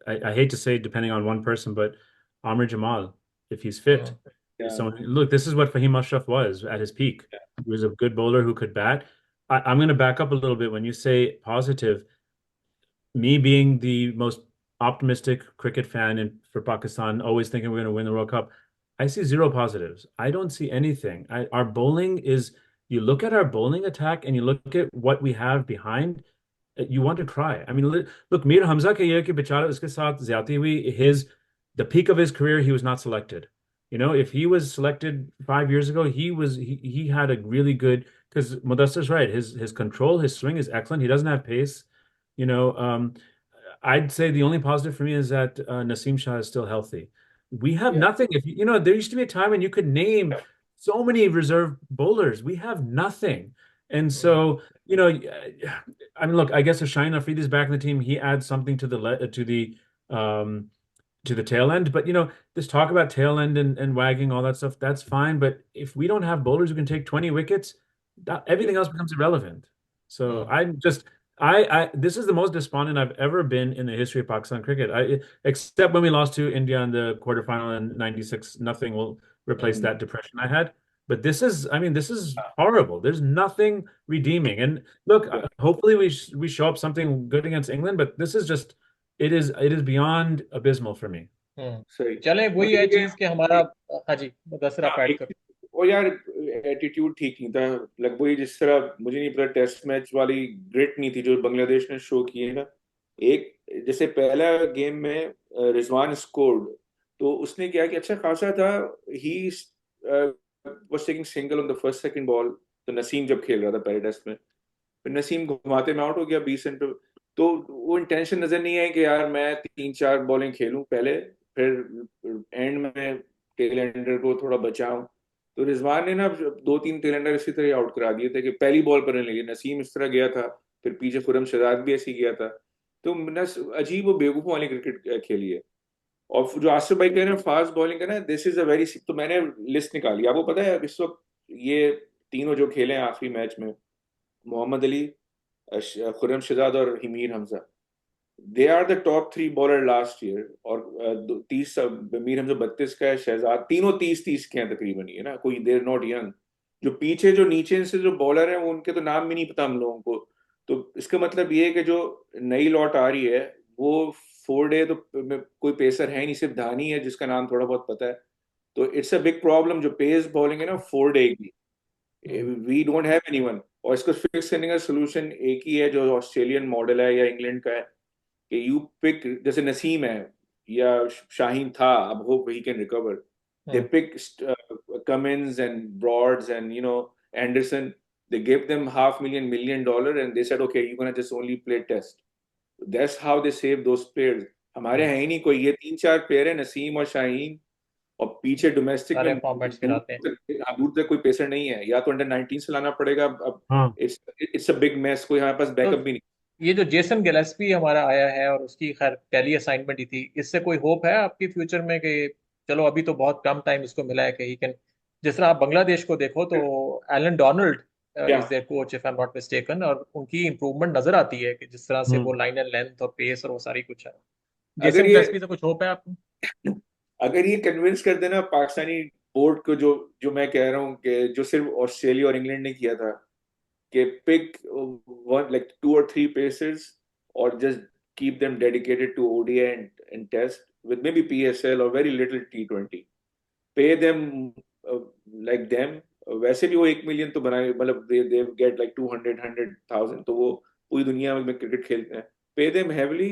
I hate to say depending on one person, but Amr Jamal, if he's fit, is Yeah. someone. Look, this is what Fahim Ashraf was at his peak. He was a good bowler who could bat. I'm going to back up a little bit when you say positive. Me being the most optimistic cricket fan for Pakistan, always thinking we're going to win the World Cup, I see zero positives. I don't see anything. Our bowling is, you look at our bowling attack and you look at what we have behind, you want to cry. I mean, look, Mir Hamza ke ye ki bechara uske saath zyati hui, the peak of his career, he was not selected. If he was selected 5 years ago, he had a really good, because Mudassir's right. His control, his swing is excellent. He doesn't have pace. You know, I'd say the only positive for me is that Naseem Shah is still healthy. We have nothing. If there used to be a time when you could name so many reserve bowlers. We have nothing. And so, I mean, look, I guess if Shaheen Afridi is back in the team, he adds something to um to the tail end. But this talk about tail end and wagging, all that stuff, that's fine. But if we don't have bowlers who can take 20 wickets, everything else becomes irrelevant. So I'm just I this is the most despondent I've ever been in the history of Pakistan cricket. Except when we lost to India in the quarterfinal in '96, nothing will replace that depression I had. But I mean, this is horrible. There's nothing redeeming. And look, hopefully we show up something good against England, but this is just it is beyond abysmal for me. सही। चले, वही है चीज कि हमारा। हाँ जी, मुदस्सिर आप add करो। और यार एटीट्यूड ठीक नहीं था, लगभग वही जिस तरह, मुझे नहीं पता, टेस्ट मैच वाली ग्रिट नहीं थी जो बांग्लादेश ने शो की है ना। एक जैसे पहला गेम में रिजवान स्कोर्ड, तो उसने क्या कि अच्छा खासा था, he was taking single on the first second ball, तो नसीम जब खेल रहा था पहले टेस्ट में, फिर नसीम घुमाते में आउट हो गया 20 रन पे। तो वो इंटेंशन नजर नहीं है कि यार मैं 3-4 बॉलिंग खेलूं पहले, फिर एंड में टेल एंडर को थोड़ा बचाऊं। तो रिजवान ने ना 2-3 टेल एंडर इसी तरह आउट करा दिए थे कि पहली बॉल पर नहीं लगी। नसीम इस तरह गया था, फिर पीछे खुरम शहजाद भी ऐसे ही गया था। तो अजीब वो बेवकूफ़ों वाली क्रिकेट खेली है। और जो आसिफ भाई कह रहे हैं फास्ट बॉलिंग का ना, दिस इज अ वेरी, तो मैंने लिस्ट निकाली, आपको पता है इस वक्त ये तीनों जो खेले हैं आखिरी मैच में, मोहम्मद अली, खुरम शहजाद और Mir Hamza, they are the top 3 bowler last year. और 30, मीर हमजा 32 का है, शहजाद तीनों 30-30 के हैं तकरीबन, ये ना कोई, देर नॉट यंग। जो पीछे जो नीचे से जो बॉलर हैं वो उनके तो नाम भी नहीं पता हम लोगों को। तो इसका मतलब ये है कि जो नई लॉट आ रही है वो 4 डे तो कोई पेसर है नहीं, सिर्फ धानी है जिसका नाम थोड़ा बहुत पता है। तो इट्स अ बिग प्रॉब्लम जो पेस बॉलिंग है ना 4 डे की, वी डोंट हैव एनीवन। और इसको फिक्स करने का सोल्यूशन एक ही है जो ऑस्ट्रेलियन मॉडल है या इंग्लैंड का है, कि यू पिक, जैसे नसीम है या शाहीन था, अब hope he can recover, they pick Cummins and Broads and Anderson, they gave them $500,000 $1 million and they said okay you're gonna just only play test. That's how they save those players. हमारे है ही नहीं कोई, ये 3-4 player है नसीम और शाहीन, और पीछे domestic में सारे फॉर्मेट्स खिलाते हैं। दूर तक कोई पेसर नहीं है, या तो अंडर 19 से लाना पड़ेगा अब। हाँ, इट्स अ बिग मैस, कोई हमारे पास तो बैकअप भी नहीं। ये जो जेसन गिलेस्पी हमारा आया है और उसकी खैर पहली असाइनमेंट ही थी, इससे कोई होप है आपकी फ्यूचर में कि चलो अभी तो बहुत कम टाइम इसको मिला है कि ही कैन, जिस तरह आप बांग्लादेश को देखो तो एलन डोनाल्ड क्या is their coach if I am not mistaken, और उनकी इंप्रूवमेंट नजर आती है कि जिस तरह से वो हम्म। लाइन एंड लेंथ और पेस और वो सारी कुछ है। अगर जेसन ये गिलेस्पी से कुछ होप है आपको? अगर ये कन्विंस कर देना पाकिस्तानी बोर्ड को, जो जो मैं कह रहा हूँ कि जो सिर्फ ऑस्ट्रेलिया और इंग्लैंड ने किया था, कि pick one, like 2 or 3 pacers, or just keep them dedicated to ODI and test with maybe PSL or very little T20. Pay them like them. वैसे भी वो 1 million तो बनाए, मतलब they get like 200,000, तो वो पूरी दुनिया में क्रिकेट खेलते हैं। Pay them heavily.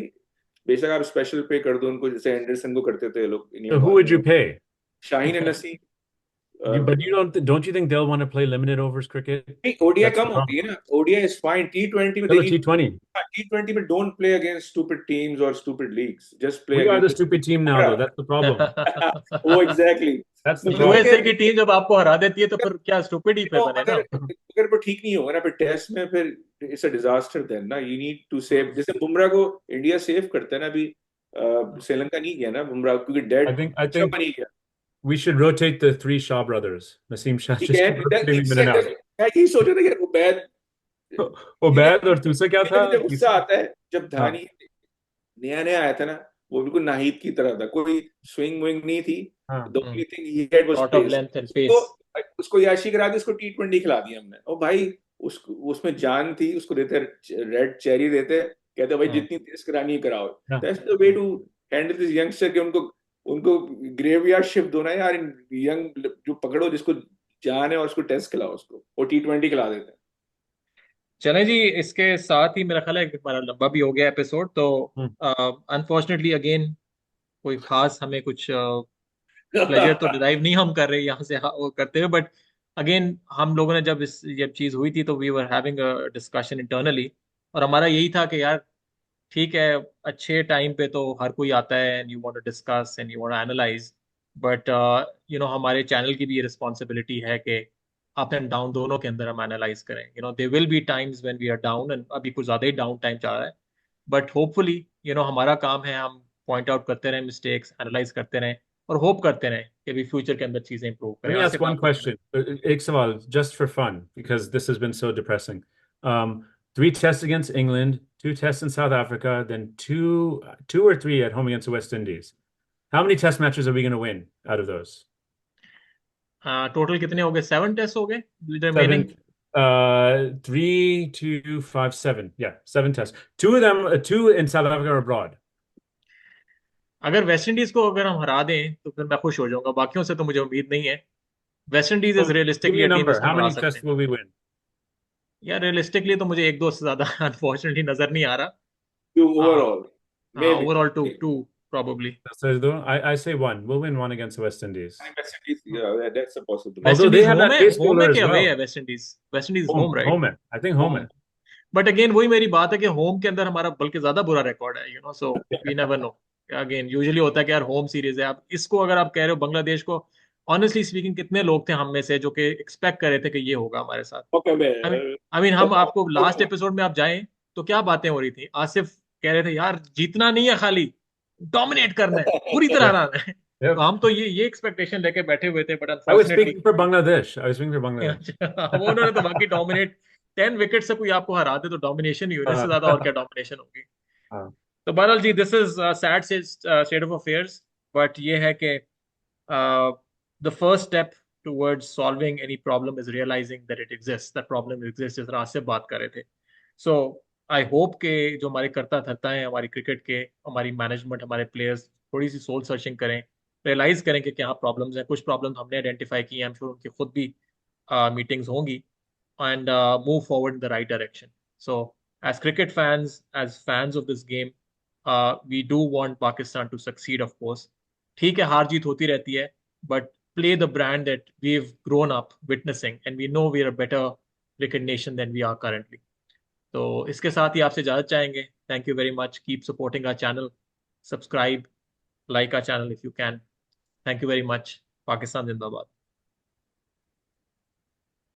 बेशक आप स्पेशल पे कर दो उनको, जैसे एंडरसन को करते थे ये लोग So इंडियन who बाद would में। you pay? Shaheen and Naseem. But you don't you think they'll want to play limited overs cricket? नहीं, ओडीआई That's the कम होती problem. है ना, ओडीआई इज फाइन, T20 में दे Hello, नीड, T20. T20 में don't play against stupid teams और stupid leagues, just play We are the against stupid team now, though. That's the problem. वो exactly. That's the तो वो है problem. USA कि की team जब आपको हरा देती है तो फिर क्या स्टूपिड ही पे बने अगर ना। अगर वो ठीक नहीं होगा ना फिर टेस्ट में, फिर इट्स अ डिजास्टर देन ना, यू नीड टू सेव। जैसे बुमराह को इंडिया सेव करता है ना अभी, श्रीलंका नहीं गया ना बुमराह क्योंकि I dead think I Shama think नहीं गया। we should rotate the three Shah brothers. Naseem Shah ठीक just है, keep rotating him in and out. मैं यही सोच रहा था कि वो बैद, Obad और दूसरा क्या था? मुझे गुस्सा आता है जब हाँ, धानी नया नया आया था ना, वो बिल्कुल नाहिद की तरह था, कोई स्विंग विंग नहीं थी। हाँ। The only thing he had was lot of pace. Length and उसको पेस। उसको याशी करा दी, उसको T20 खिला दिया हमने। और भाई उसको, उसमें जान थी, उसको देते रेड चेरी देते, कहते भाई जितनी तेज करानी है कराओ। हाँ। That's the way to handle this youngster, कि उनको उनको ग्रेवयार्ड शिफ्ट दो ना यार, यंग जो पकड़ो जिसको जान है और उसको टेस्ट खिलाओ, उसको और T20 खिला देते हैं। चलें जी, इसके साथ ही मेरा ख्याल है कि हमारा लंबा भी हो गया एपिसोड, तो हम्म। अनफॉर्चुनेटली अगेन कोई खास हमें कुछ प्लेजर तो डिराइव नहीं हम कर रहे यहाँ से वो करते हुए, बट अगेन हम लोगों ने जब जब चीज हुई थी तो we were having a discussion internally, और हमारा यही था कि यार ठीक है, अच्छे टाइम पे तो हर कोई आता है and you want to discuss and you want to analyse, but हमारे चैनल की भी ये रिस्पॉन्सिबिलिटी है कि अप एंड डाउन दोनों के अंदर हम एनालाइज करें। There will be times when we are down, and अभी कुछ ज्यादा ही डाउन टाइम चल रहा है, बट होपफुली हमारा काम है हम पॉइंट आउट करते रहें मिस्टेक्स, एनालाइज करते रहें और होप करते रहें कि भी फ्यूचर के अंदर चीजें इंप्रूव Let करें। me ask आसिफ one आप कुछ कहना question. एक सवाल, just for fun, because this has been so depressing. Um, 3 tests against England, 2 tests in South Africa, then two or three at home against the West Indies. How many test matches are we going to win out of those? चाहें? Total कितने हो गए? 7 test हो गए remaining. 7, 3, 2, 5, 7. Yeah, 7 tests. Two of them, two in South Africa are abroad. अगर West Indies को अगर हम हरा दें तो फिर मैं खुश हो जाऊंगा, बाकियों से तो मुझे उम्मीद नहीं है। West Indies is So give realistically me a a team number. इसको How हम हरा many सकते tests हैं। will we win? यार रियलिस्टिकली तो मुझे एक दो से ज्यादा अनफॉर्चुनेटली नजर नहीं आ रहा। टू हाँ, ओवरऑल, हाँ maybe. Overall too too probably. I say one. We'll win one against the West Indies. West Indies, yeah, that's a possibility. West Although they Indies have home that है, pace home है bowler कि as away well. है? West Indies home, Home, right? home है. I think home home. है. But again वही मेरी बात है कि होम के अंदर हमारा बल्कि ज्यादा बुरा रिकॉर्ड है, so we never know. Again usually होता है कि यार होम सीरीज है, आप इसको अगर आप कह रहे हो बांग्लादेश को, ऑनेस्टली स्पीकिंग कितने लोग थे हम में से जो कि एक्सपेक्ट कर रहे थे कि ये होगा हमारे साथ? Okay, आई मीन हम आपको लास्ट एपिसोड में आप जाएं तो क्या बातें हो रही थी, आसिफ कह रहे थे यार जीतना नहीं है, खाली डोमिनेट करना है, पूरी तरह Yeah. हराना है। तो Yep. हम तो ये एक्सपेक्टेशन लेके बैठे हुए थे, but I was unfortunately speaking for Bangladesh. I was speaking for Bangladesh. वो उन्होंने तो बाकी डोमिनेट, 10 विकेट से कोई आपको हरा दे तो डोमिनेशन ही हुई ना, इससे ज्यादा और क्या डोमिनेशन होगी? Uh, तो बहरहाल जी, this is sad state of affairs, but ये है कि the first step towards solving any problem is realising that it exist, that problem exist, जिस तरह से बात कर रहे थे। सो आई होप के जो हमारे करता धरता है हमारी क्रिकेट के, हमारी मैनेजमेंट, हमारे प्लेयर्स थोड़ी सी सोल सर्चिंग करें, रियलाइज करें कि क्या प्रॉब्लम्स हैं। कुछ प्रॉब्लम्स हमने आइडेंटिफाई की हैं, आई एम श्योर उनकी खुद भी मीटिंग्स होंगी, and move forward in the right direction. So, as cricket fans, as fans of this game, we do want Pakistan to succeed, of course. ठीक है, हार जीत होती रहती है, but play the brand that we've grown up witnessing, and we know we are a better cricket nation than we are currently. तो इसके साथ ही आपसे इजाजत चाहेंगे। Thank you very much. Keep supporting our channel. Subscribe, like our channel if you can. Thank you very much. Pakistan Zindabad.